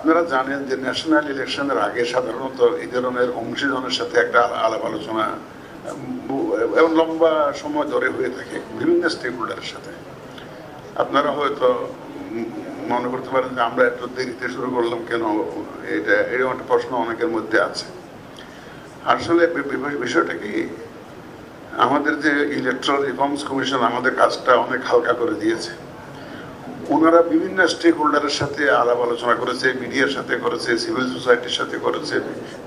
আপনারা জানেন যে ন্যাশনাল ইলেকশনের আগে সাধারণত এই ধরনের অংশীজনের সাথে একটা আলাপ আলোচনা এবং লম্বা সময় ধরে হয়ে থাকে বিভিন্ন স্টেক হোল্ডারের সাথে। আপনারা হয়তো মনে করতে পারেন যে আমরা এত দেরিতে শুরু করলাম কেন, এটা এরকম একটা প্রশ্ন অনেকের মধ্যে আছে। আসলে বিষয়টা কি, আমাদের যে ইলেকট্রাল রিফর্মস কমিশন আমাদের কাজটা অনেক হালকা করে দিয়েছে। ওনারা বিভিন্ন স্টেক হোল্ডারের সাথে আলাপ আলোচনা করেছে, মিডিয়ার সাথে করেছে, সিভিল সোসাইটির সাথে করেছে,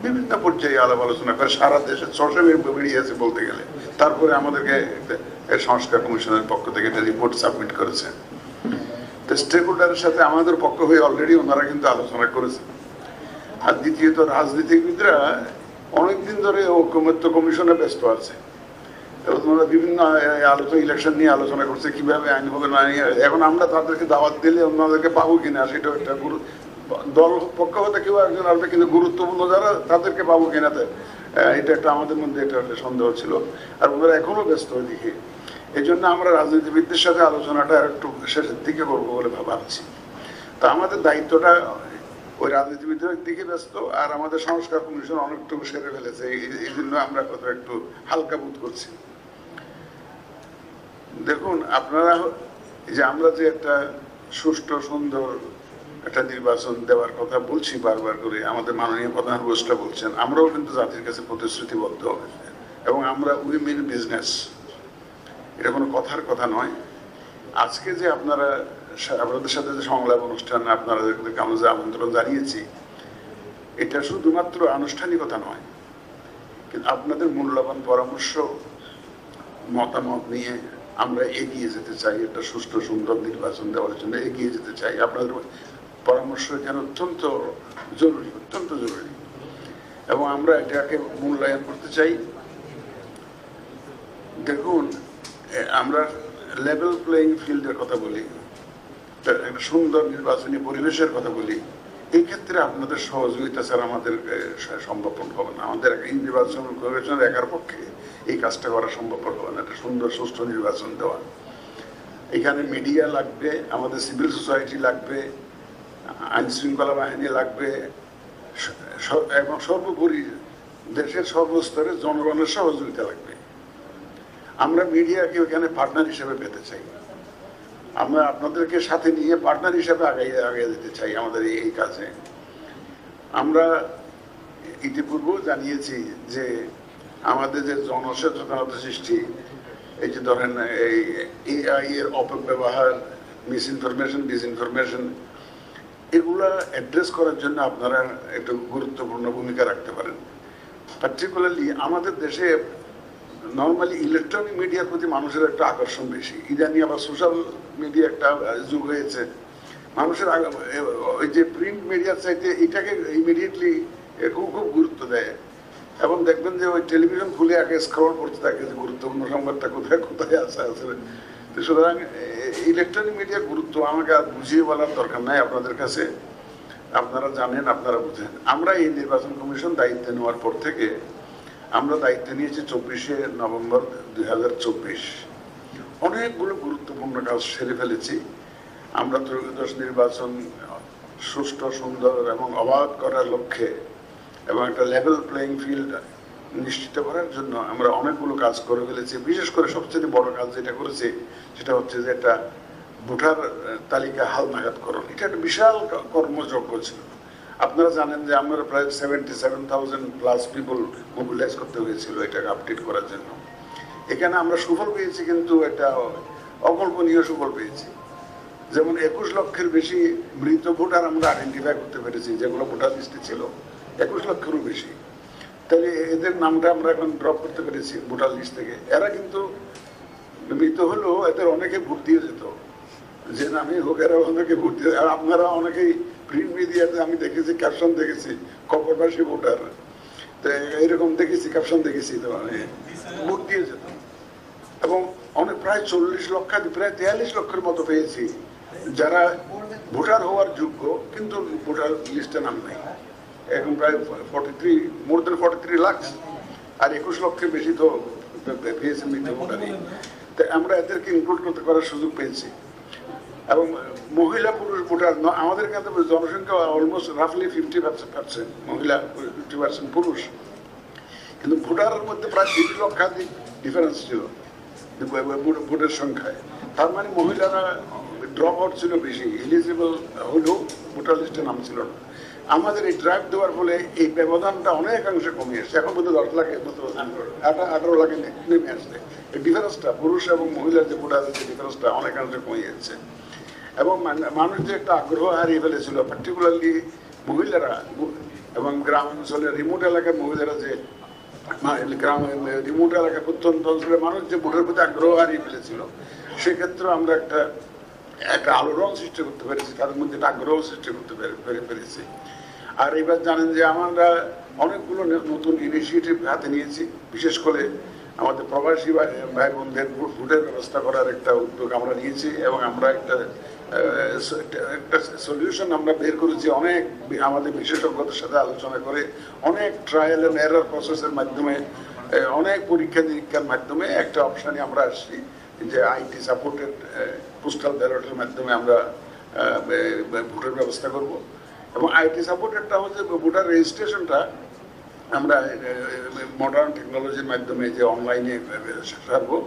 বিভিন্ন পর্যায়ে আলাপ আলোচনা করে সারা দেশে চষে বেরিয়েছে বলতে গেলে। তারপরে আমাদেরকে সংস্কার কমিশনের পক্ষ থেকে একটা রিপোর্ট সাবমিট করেছে। তো স্টেক হোল্ডারের সাথে আমাদের পক্ষ হয়ে অলরেডি ওনারা কিন্তু আলোচনা করেছে। আর দ্বিতীয়ত রাজনীতিবিদরা অনেকদিন ধরে ঐকমত্য কমিশনে ব্যস্ত আছে। ওনারা বিভিন্ন ইলেকশন নিয়ে আলোচনা করছে, কিভাবে আইন হবে না। এখন আমরা তাদেরকে দাওয়াত দিলে ওনাদেরকে পাবো কিনা সেটাও একটা দল পক্ষ হতে কেউ একজন আসবে, কিন্তু গুরুত্বপূর্ণ যারা তাদেরকে পাবো কিনা এটা একটা আমাদের মধ্যে এটা একটা সন্দেহ ছিল। আর ওনারা এখনো ব্যস্ত ওইদিকে। এই জন্য আমরা রাজনীতিবিদদের সাথে আলোচনাটা একটু শেষের দিকে করবো বলে ভাবছি। তো আমাদের দায়িত্বটা ওই রাজনীতিবিদদের দিকে ব্যস্ত, আর আমাদের সংস্কার কমিশন অনেকটুকু সেরে ফেলেছে। এই জন্য আমরা কোথাও একটু হালকা বোধ করছি। দেখুন আপনারা, যে আমরা যে একটা সুষ্ঠু সুন্দর একটা নির্বাচন দেওয়ার কথা বলছি বারবার করে, আমাদের মাননীয় প্রধান উপদেষ্টা বলছেন, আমরাও কিন্তু জাতির কাছে প্রতিশ্রুতিবদ্ধ এবং আমরা উই মিন বিজনেস, এটা কোনো কথার কথা নয়। আজকে যে আপনাদের সাথে যে সংলাপ অনুষ্ঠান আপনাদেরকে আমরা যে আমন্ত্রণ জানিয়েছি, এটা শুধুমাত্র আনুষ্ঠানিকতা নয়, কিন্তু আপনাদের মূল্যবান পরামর্শ মতামত নিয়ে আমরা এগিয়ে যেতে চাই। একটা সুষ্ঠু সুন্দর নির্বাচন দেওয়ার জন্য এগিয়ে যেতে চাই। আপনাদের পরামর্শ এখানে অত্যন্ত জরুরি, অত্যন্ত জরুরি, এবং আমরা এটাকে মূল্যায়ন করতে চাই। দেখুন, আমরা লেভেল প্লেইং ফিল্ডের কথা বলি, একটা সুন্দর নির্বাচনী পরিবেশের কথা বলি। এই ক্ষেত্রে আপনাদের সহযোগিতা ছাড়া আমাদের সম্ভব হবে না। আমাদের এই নির্বাচন কমিশনের একার পক্ষে এই কাজটা করা সম্ভব হবে না, একটা সুন্দর সুষ্ঠু নির্বাচন দেওয়া। এখানে মিডিয়া লাগবে, আমাদের সিভিল সোসাইটি লাগবে, আইন শৃঙ্খলা বাহিনী লাগবে, এবং সর্বোপরি দেশের সর্বস্তরে জনগণের সহযোগিতা লাগবে। আমরা মিডিয়াকে ওখানে পার্টনার হিসেবে পেতে চাই। আমরা আপনাদেরকে সাথে নিয়ে পার্টনার হিসেবে আগে যেতে চাই আমাদের এই কাজে। আমরা ইতিপূর্বেও জানিয়েছি যে আমাদের যে জনসচেতনতা সৃষ্টি, এই যে ধরেন এই এআই এর অপব্যবহার, মিসইনফরমেশন, ডিসইনফরমেশন, এগুলা অ্যাড্রেস করার জন্য আপনারা একটু গুরুত্বপূর্ণ ভূমিকা রাখতে পারেন। পার্টিকুলারলি আমাদের দেশে নর্মালি ইলেকট্রনিক মিডিয়ার প্রতি মানুষের একটা আকর্ষণ বেশি। ইদানি আবার সোশ্যাল মিডিয়া একটা যুগ হয়েছে। মানুষের ওই যে প্রিন্ট মিডিয়ার চাইতে এটাকে ইমিডিয়েটলি খুব খুব গুরুত্ব দেয়, এবং দেখবেন যে ওই টেলিভিশন খুলে আগে স্ক্রল করতে থাকে যে গুরুত্বপূর্ণ সংবাদটা কোথায় কোথায় আছে আসলে। তো সুতরাং ইলেকট্রনিক মিডিয়ার গুরুত্ব আমাকে আর বুঝিয়ে বলার দরকার নাই আপনাদের কাছে। আপনারা জানেন, আপনারা বুঝেন। আমরা এই নির্বাচন কমিশন দায়িত্ব নেওয়ার পর থেকে আমরা দায়িত্ব নিয়েছি 24শে নভেম্বর 2024। অনেকগুলো গুরুত্বপূর্ণ কাজ সেরে ফেলেছি। আমরা ত্রয়োদশ নির্বাচন সুষ্ঠু সুন্দর এবং অবাধ করার লক্ষ্যে এবং একটা লেভেল প্লেইং ফিল্ড নিশ্চিত করার জন্য আমরা অনেকগুলো কাজ করে ফেলেছি। বিশেষ করে সবচেয়ে বড় কাজ যেটা করেছি সেটা হচ্ছে যে একটা ভোটার তালিকা হালনাগাদকরণ। এটা একটা বিশাল কর্মযজ্ঞ ছিল। আপনারা জানেন যে আমরা প্রায় 77,000 প্লাস পিপল মোবিলাইজ করতে হয়েছিল এটাকে আপডেট করার জন্য। এখানে আমরা সুফল পেয়েছি, কিন্তু একটা অকল্পনীয় সুফল পেয়েছি। যেমন 21 লক্ষের বেশি মৃত ভোটার আমরা আইডেন্টিফাই করতে পেরেছি, যেগুলো ভোটার লিস্টে ছিল 21 লক্ষেরও বেশি। তাহলে এদের নামটা আমরা এখন ড্রপ করতে পেরেছি ভোটার লিস্ট থেকে। এরা কিন্তু মৃত হলেও এদের অনেকে ভোট দিয়ে যেত, যে নামে হোক এরা অনেকে ভোট দিয়ে। আর আপনারা অনেকেই প্রিন্ট মিডিয়াতে আমি দেখেছি, ক্যাপশন দেখেছি, কপরবাসী ভোটার, তো এরকম দেখেছি, ক্যাপশন দেখেছি, তো ভোট দিয়ে যেত। এবং অনেক প্রায় 40 লক্ষ, প্রায় 43 লক্ষের মতো পেয়েছি যারা ভোটার হওয়ার যোগ্য কিন্তু ভোটার লিস্টে নাম নেই। এখন প্রায় 43 লাখ, আর 21 লক্ষের বেশি তো পেয়েছে মৃত ভোটারই। তাই আমরা এদেরকে ইনক্লুড করতে করার সুযোগ পেয়েছি। এবং মহিলা পুরুষ ভোটার আমাদের এখানে জনসংখ্যা অলমোস্ট রাফলি 50%, মহিলা 50% পুরুষ, কিন্তু ভোটারের মধ্যে প্রায় 2 লক্ষাধিক ডিফারেন্স ছিল ভোটের সংখ্যায়। তার মানে মহিলারা ড্রপ আউট ছিল বেশি, এলিজিবল হলেও ভোটার লিস্টে নাম ছিল না। আমাদের এই ড্রাইভ দেওয়ার ফলে এই ব্যবধানটা অনেকাংশে কমে এসছে, এখন পর্যন্ত 10 লাখের মতো 18 লাখে নেমে আসছে। এই ডিফারেন্সটা পুরুষ এবং মহিলার যে ভোটারের যে ডিফারেন্সটা অনেকাংশে কমে যাচ্ছে। এবং মানুষ যে একটা আগ্রহ হারিয়ে ফেলেছিল, পার্টিকুলারলি মহিলারা, এবং গ্রাম অঞ্চলের রিমোট এলাকার মহিলারা যে গ্রাম রিমোট এলাকার প্রত্যন্ত অঞ্চলের মানুষ যে ভোটের প্রতি আগ্রহ হারিয়ে ফেলেছিল, সেক্ষেত্রে আমরা একটা আলোড়ন সৃষ্টি করতে পেরেছি, তাদের মধ্যে একটা আগ্রহ সৃষ্টি করতে পেরেছি। আর এবার জানেন যে আমরা অনেকগুলো নতুন ইনিশিয়েটিভ হাতে নিয়েছি, বিশেষ করে আমাদের প্রবাসী ভাই বোনদের ভোটের ব্যবস্থা করার একটা উদ্যোগ আমরা নিয়েছি, এবং আমরা একটা সলিউশন আমরা বের করেছি অনেক আমাদের বিশেষজ্ঞদের সাথে আলোচনা করে, অনেক ট্রায়াল এন্ড এরর প্রসেসের মাধ্যমে, অনেক পরীক্ষা নিরীক্ষার মাধ্যমে একটা অপশানে আমরা আসছি যে আইটি সাপোর্টেড পোস্টাল ব্যালটের মাধ্যমে আমরা ভোটের ব্যবস্থা করব। এবং আইটি সাপোর্টেডটা হচ্ছে ভোটার রেজিস্ট্রেশনটা আমরা মডার্ন টেকনোলজির মাধ্যমে যে অনলাইনে সারবো।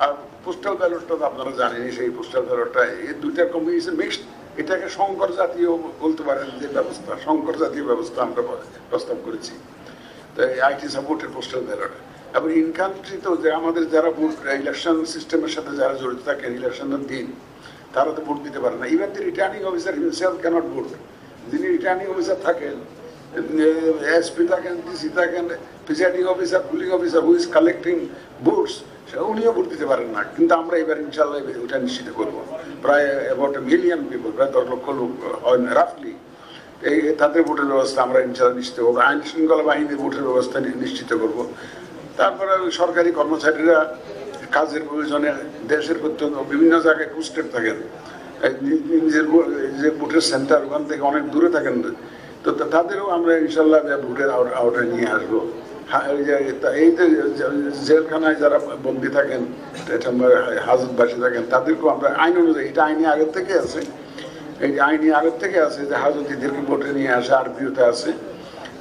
আর পোস্টাল ব্যালটটা তো আপনারা জানেনই, সেই পোস্টাল ব্যালটটা এই দুইটা কম্বিনেশন মিক্সড, এটাকে সংকর জাতীয় বলতে পারেন যে ব্যবস্থা, সংকর জাতীয় ব্যবস্থা আমরা প্রস্তাব করেছি। তো আইটি সাপোর্টেড পোস্টাল ব্যালট। এবং ইন কান্ট্রি তো যে আমাদের যারা ভোট ইলেকশন সিস্টেমের সাথে যারা জড়িত থাকেন ইলেকশনের দিন, তারা তো ভোট দিতে পারে না। Even the returning officer himself cannot vote. যিনি রিটার্নিং অফিসার থাকেন, এসপি থাকেন, ডিসি থাকেন, presiding officer, polling officer who is collecting votes, উনিও ভোট দিতে পারেন না। কিন্তু আমরা এবার ইনশাল্লাহ ওটা নিশ্চিত করবো। প্রায় অ্যাবাউট 1 মিলিয়ন পিপল, প্রায় 10 লক্ষ লোক রাফলি, এই তাদের ভোটের ব্যবস্থা আমরা ইনশাল্লাহ নিশ্চিত করবো। আইন শৃঙ্খলা বাহিনীর ভোটের ব্যবস্থা নিশ্চিত করবো। তারপরে সরকারি কর্মচারীরা কাজের প্রয়োজনে দেশের প্রত্যন্ত বিভিন্ন জায়গায় পোস্টেড থাকেন, নিজের যে ভোটের সেন্টার ওখান থেকে অনেক দূরে থাকেন, তো তাদেরও আমরা ইনশাল্লাহ ভোটের আওতায় নিয়ে আসবো। এই জেলখানায় যারা বন্দী থাকেন, হাজতবাসী থাকেন, তাদেরকেও আমরা আইন অনুযায়ী, এটা আইনি আগের থেকে আছে, এই আইনি আগের থেকে আছে যে হাজতীদেরকে ভোটে নিয়ে আসে, আরপিওতে আছে।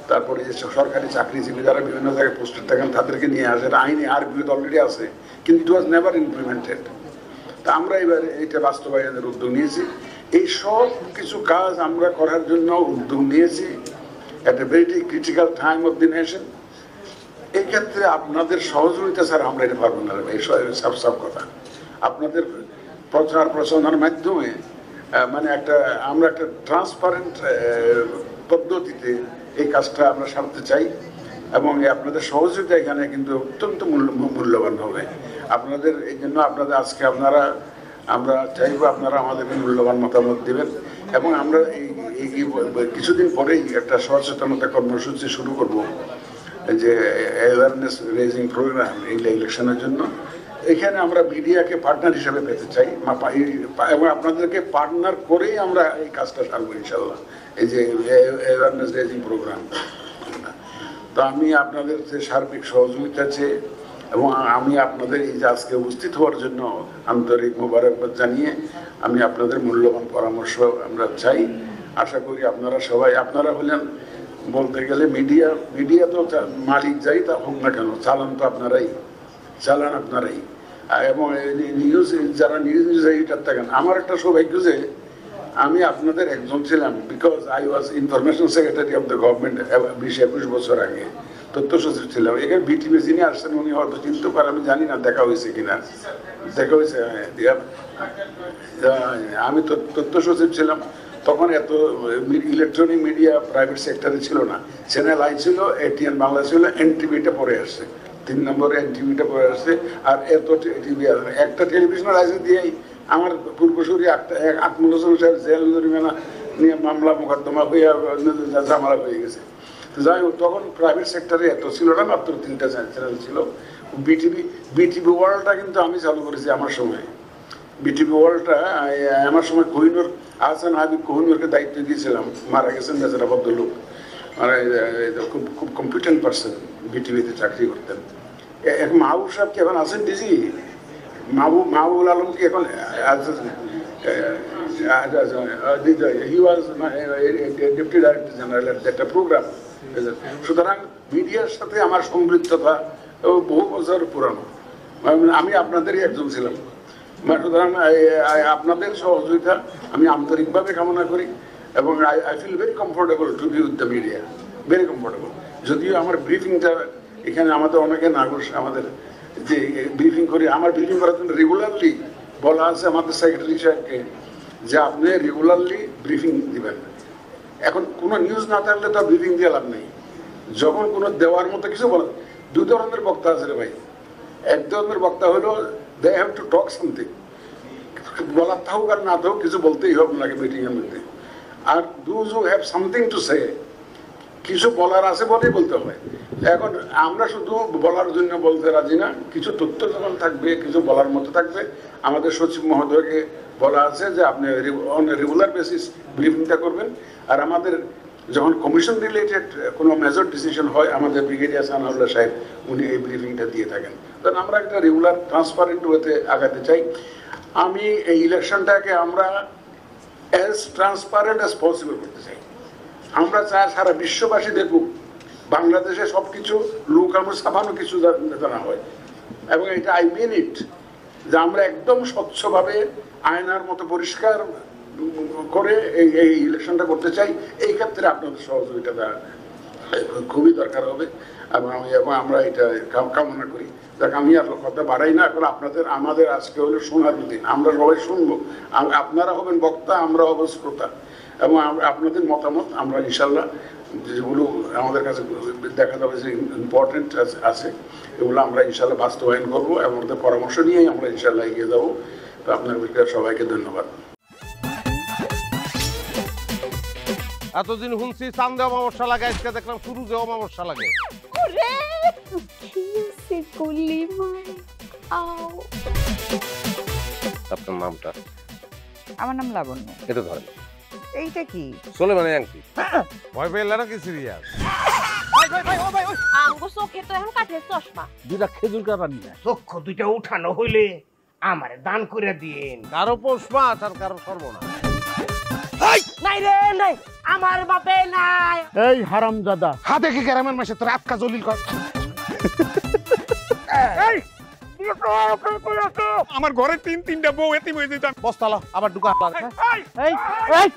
তারপরে যে সরকারি চাকরিজীবী যারা বিভিন্ন জায়গায় পোস্টেড থাকেন তাদেরকে নিয়ে আসে, আইনি আরপিওতে অলরেডি আছে, কিন্তু ইট ওয়াজ নেভার ইমপ্লিমেন্টেড। তা আমরা এবার এটা বাস্তবায়নের উদ্যোগ নিয়েছি। এই সব কিছু কাজ আমরা করার জন্য উদ্যোগ নিয়েছি at a very critical time of the nation. এই ক্ষেত্রে আপনাদের সহযোগিতা স্যার আমরা এটা পারবো না, এই সব কথা আপনাদের প্রচার প্রচারণার মাধ্যমে মানে আমরা একটা ট্রান্সপারেন্ট পদ্ধতিতে এই কাজটা আমরা সারতে চাই, এবং আপনাদের সহযোগিতা এখানে কিন্তু অত্যন্ত মূল্যবান হবে আপনাদের। এই জন্য আপনাদের আজকে আমরা চাইবো আপনারা আমাদেরকে মূল্যবান মতামত দেবেন, এবং আমরা এই কিছুদিন পরেই একটা সচেতনতা কর্মসূচি শুরু করব, যে অ্যাওয়ারনেস রেজিং প্রোগ্রাম এই ইলেকশনের জন্য। এখানে আমরা মিডিয়াকে পার্টনার হিসেবে পেতে চাই, এবং আপনাদেরকে পার্টনার করেই আমরা এই কাজটা সারবো ইনশাল্লাহ, এই যে অ্যাওয়ারনেস রেজিং প্রোগ্রাম। তো আমি আপনাদের যে সার্বিক সহযোগিতা চেয়ে, এবং আমি আপনাদের এই যে আজকে উপস্থিত হওয়ার জন্য আন্তরিক মোবারকবাদ জানিয়ে আমি আপনাদের মূল্যবান পরামর্শ আমরা চাই। আশা করি আপনারা সবাই, আপনারা হলেন বলতে গেলে মিডিয়া তো মালিক যাই তা হোক না কেন, চালান তো আপনারাই, এবং নিউজ যারা নিউজ এডিটর থাকেন, আমার একটা সৌভাগ্য যে আমি আপনাদের একজন ছিলাম, because I was information secretary of the government 20-21 বছর আগে, তথ্য সচিব ছিলাম। এখানে বিটিভি যিনি আসছেন উনি হয়তো চিনতে পারেন, আমি জানি না দেখা হয়েছে কিনা, দেখা হয়েছে। আমি তথ্য সচিব ছিলাম তখন, এত ইলেকট্রনিক মিডিয়া প্রাইভেট সেক্টরে ছিল না। চ্যানেল আই ছিল, এটিএন বাংলা ছিল, এনটিভিটা পরে আসছে, 3 নম্বরে এনটিভিটা পরে আসছে। আর এত টিভি একটা টেলিভিশনের লাইসেন্স দিয়েই আমার পূর্বসূরি আকমল হোসেন সাহেব জেল জরিমানা নিয়ে মামলা মোকদ্দমা হয়ে ঝামেলা হয়ে গেছে। যাই হোক, তখন প্রাইভেট সেক্টরে এত ছিল না, মাত্র 3টা চ্যানেল ছিল। বিটিভি ওয়ার্ল্ডটা কিন্তু আমি চালু করেছি আমার সময়। বিটিভি ওয়ার্ল্ডটা আমার সময় কোহিনুর আহসান হাবিব কোহিনুরকে দায়িত্ব দিয়েছিলাম, মারা গেছেন বেচারা ভদ্রলোক, মানে খুব কম্পিটেন্ট পার্সন, বিটিভিতে চাকরি করতেন। মাহবুব সাহেব কি এখন আছেন ডিজি? মাহবুবুল আলম কি এখন he was deputy director general at that program. সুতরাং মিডিয়ার সাথে আমার সম্পৃক্ততা বহু বছর পুরানো, আমি আপনাদেরই একজন ছিলাম। সুতরাং আপনাদের সহযোগিতা আমি আন্তরিকভাবে কামনা করি এবং I feel very comfortable to be with the media, very comfortable. যদিও আমার ব্রিফিংটা এখানে আমাদের অনেকে নাগরিক আমাদের যে ব্রিফিং করি, আমার ব্রিফিং করার জন্য রেগুলারলি বলা আছে আমাদের সেক্রেটারি সাহেবকে যে আপনি রেগুলারলি ব্রিফিং দিবেন। এখন কোনো নিউজ না থাকলে তো ব্রিফিং দিয়ে লাভ নেই। যখন কোনো দেওয়ার মতো কিছু বলেন, দুই ধরনের বক্তা আছে রে ভাই। এক ধরনের বক্তা হলো they have to talk something, বলার থাকুক আর না থাকুক কিছু বলতেই হবে নাকি মিটিংয়ের মধ্যে। আর those who have something to say, কিছু বলার আছে বলেই বলতে হয়। এখন আমরা শুধু বলার জন্য বলতে রাজি না, কিছু তথ্য যখন থাকবে, কিছু বলার মতো থাকবে, আমাদের সচিব মহোদয়কে বলা আছে যে আপনি অন রেগুলার বেসিস ব্রিফিংটা করবেন। আর আমাদের যখন কমিশন রিলেটেড কোনো মেজর ডিসিশন হয়, আমাদের ব্রিগেডিয়ার সানাউল্লাহ সাহেব উনি এই ব্রিফিংটা দিয়ে থাকেন। কারণ আমরা একটা রেগুলার ট্রান্সপারেন্ট ওয়েতে আগাতে চাই। আমি এই ইলেকশনটাকে আমরা অ্যাজ ট্রান্সপারেন্ট অ্যাজ পসিবল করতে চাই। আমরা চাই সারা বিশ্ববাসী দেখুক বাংলাদেশে সব কিছু লুকানো ছাপানো কিছু জানা হয়, এবং এটা আই মিন ইট, যে আমরা একদম স্বচ্ছভাবে আয়নার মতো পরিষ্কার করে এই ইলেকশনটা করতে চাই। এই ক্ষেত্রে আপনাদের সহযোগিতাটা খুবই দরকার হবে এবং আমরা এটা কামনা করি। দেখ আমি আর কথা বাড়াই না, এখন আমাদের আজকে হলো শোনার দিন, আমরা সবাই শুনবো, আপনারা হবেন বক্তা, আমরা হব শ্রোতা, এবং আপনাদের মতামত আমরা ইনশাল্লাহ যেগুলো আমাদের কাছে দেখা যাবে যে ইম্পর্টেন্ট আছে এগুলো আমরা ইনশাল্লাহ বাস্তবায়ন করবো এবং আমাদের পরামর্শ নিয়েই আমরা ইনশাল্লাহ এগিয়ে যাবো। তো আপনাদেরকে সবাইকে ধন্যবাদ। এতদিন শুনছি চান্দে অমাবস্যা লাগে, আজকে দেখলাম সূর্যে অমাবস্যা লাগে। আপনার নামটা? আমার নাম লাবণ্য। এটা ধরেন। এইটা কি? চলে মানে আংটি। ভয় পেলে নাকি সিরিয়াস? আমগো চোখে তো এখন কাঠের চশমা। দুইটা খেজুর কাটা নিয়ে চক্ষু দুইটা উঠানো হইলে আমারে দান করে দিন। কারো পৌষ মাস আর কারো সর্বনাশ। নাই রে নাই, আমার বাপে নাই। এই হারামজাদা, হাতে কি গ্রামের মাসে তোর আটকা জলিল কর। এই আমার ঘরে তিনটা বউ এতিম হয়ে যেতাম। বস্তালা আবার ঢুকা। এই এই